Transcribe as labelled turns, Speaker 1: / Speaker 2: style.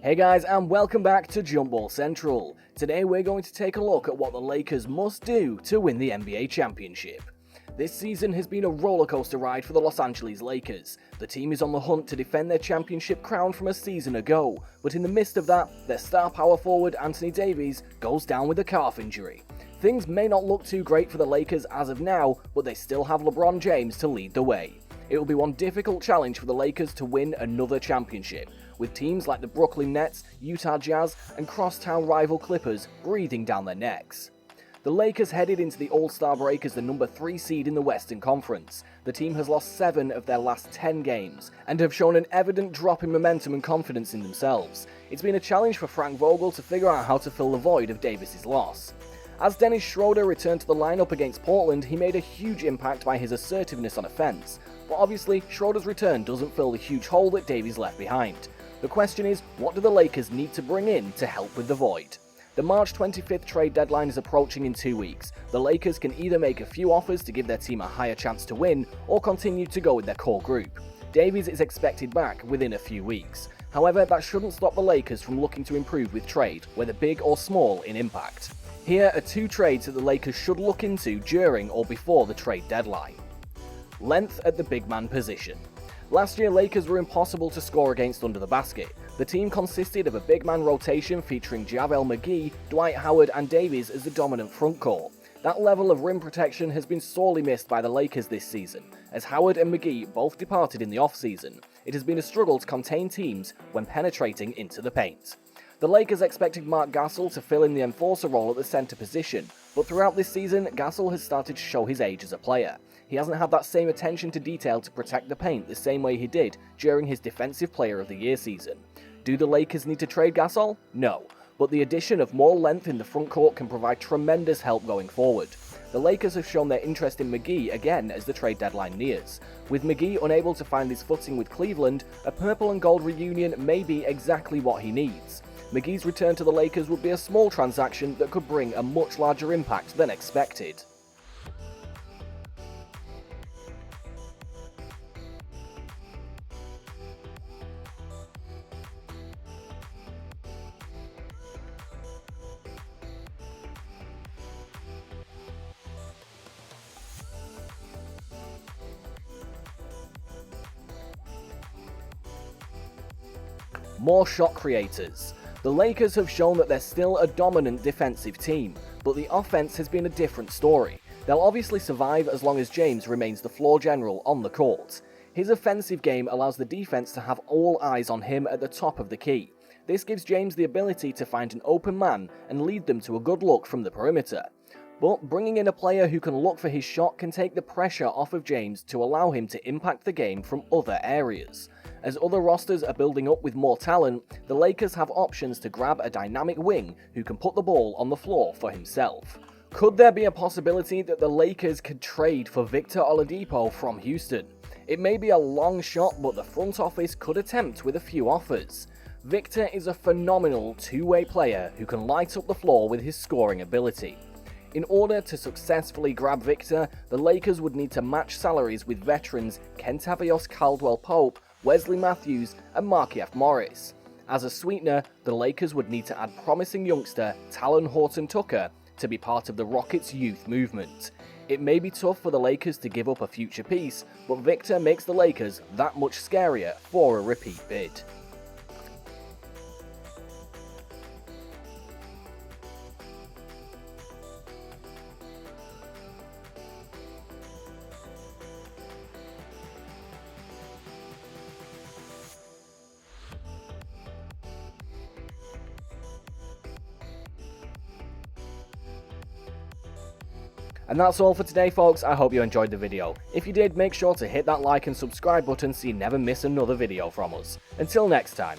Speaker 1: Hey guys, and welcome back to Jump Ball Central. Today we're going to take a look at what the Lakers must do to win the NBA championship. This season has been a rollercoaster ride for the Los Angeles Lakers. The team is on the hunt to defend their championship crown from a season ago, but in the midst of that, their star power forward Anthony Davis goes down with a calf injury. Things may not look too great for the Lakers as of now, but they still have LeBron James to lead the way. It will be one difficult challenge for the Lakers to win another championship, with teams like the Brooklyn Nets, Utah Jazz, and crosstown rival Clippers breathing down their necks. The Lakers headed into the All-Star break as the number 3 seed in the Western Conference. The team has lost 7 of their last 10 games, and have shown an evident drop in momentum and confidence in themselves. It's been a challenge for Frank Vogel to figure out how to fill the void of Davis' loss. As Dennis Schroeder returned to the lineup against Portland, he made a huge impact by his assertiveness on offense. But obviously, Schroeder's return doesn't fill the huge hole that Davis left behind. The question is, what do the Lakers need to bring in to help with the void? The March 25th trade deadline is approaching in 2 weeks. The Lakers can either make a few offers to give their team a higher chance to win, or continue to go with their core group. Davis is expected back within a few weeks. However, that shouldn't stop the Lakers from looking to improve with trade, whether big or small in impact. Here are 2 trades that the Lakers should look into during or before the trade deadline. Length at the big man position. Last year, Lakers were impossible to score against under the basket. The team consisted of a big man rotation featuring JaVale McGee, Dwight Howard, and Davis as the dominant frontcourt. That level of rim protection has been sorely missed by the Lakers this season, as Howard and McGee both departed in the offseason. It has been a struggle to contain teams when penetrating into the paint. The Lakers expected Mark Gasol to fill in the enforcer role at the center position, but throughout this season, Gasol has started to show his age as a player. He hasn't had that same attention to detail to protect the paint the same way he did during his Defensive Player of the Year season. Do the Lakers need to trade Gasol? No, but the addition of more length in the frontcourt can provide tremendous help going forward. The Lakers have shown their interest in McGee again as the trade deadline nears. With McGee unable to find his footing with Cleveland, a purple and gold reunion may be exactly what he needs. McGee's return to the Lakers would be a small transaction that could bring a much larger impact than expected. More shot creators. The Lakers have shown that they're still a dominant defensive team, but the offense has been a different story. They'll obviously survive as long as James remains the floor general on the court. His offensive game allows the defense to have all eyes on him at the top of the key. This gives James the ability to find an open man and lead them to a good look from the perimeter. But bringing in a player who can look for his shot can take the pressure off of James to allow him to impact the game from other areas. As other rosters are building up with more talent, the Lakers have options to grab a dynamic wing who can put the ball on the floor for himself. Could there be a possibility that the Lakers could trade for Victor Oladipo from Houston? It may be a long shot, but the front office could attempt with a few offers. Victor is a phenomenal two-way player who can light up the floor with his scoring ability. In order to successfully grab Victor, the Lakers would need to match salaries with veterans Kentavious Caldwell-Pope, Wesley Matthews, and Markieff Morris. As a sweetener, the Lakers would need to add promising youngster Talon Horton-Tucker to be part of the Rockets' youth movement. It may be tough for the Lakers to give up a future piece, but Victor makes the Lakers that much scarier for a repeat bid. And that's all for today, folks. I hope you enjoyed the video. If you did, make sure to hit that like and subscribe button so you never miss another video from us. Until next time.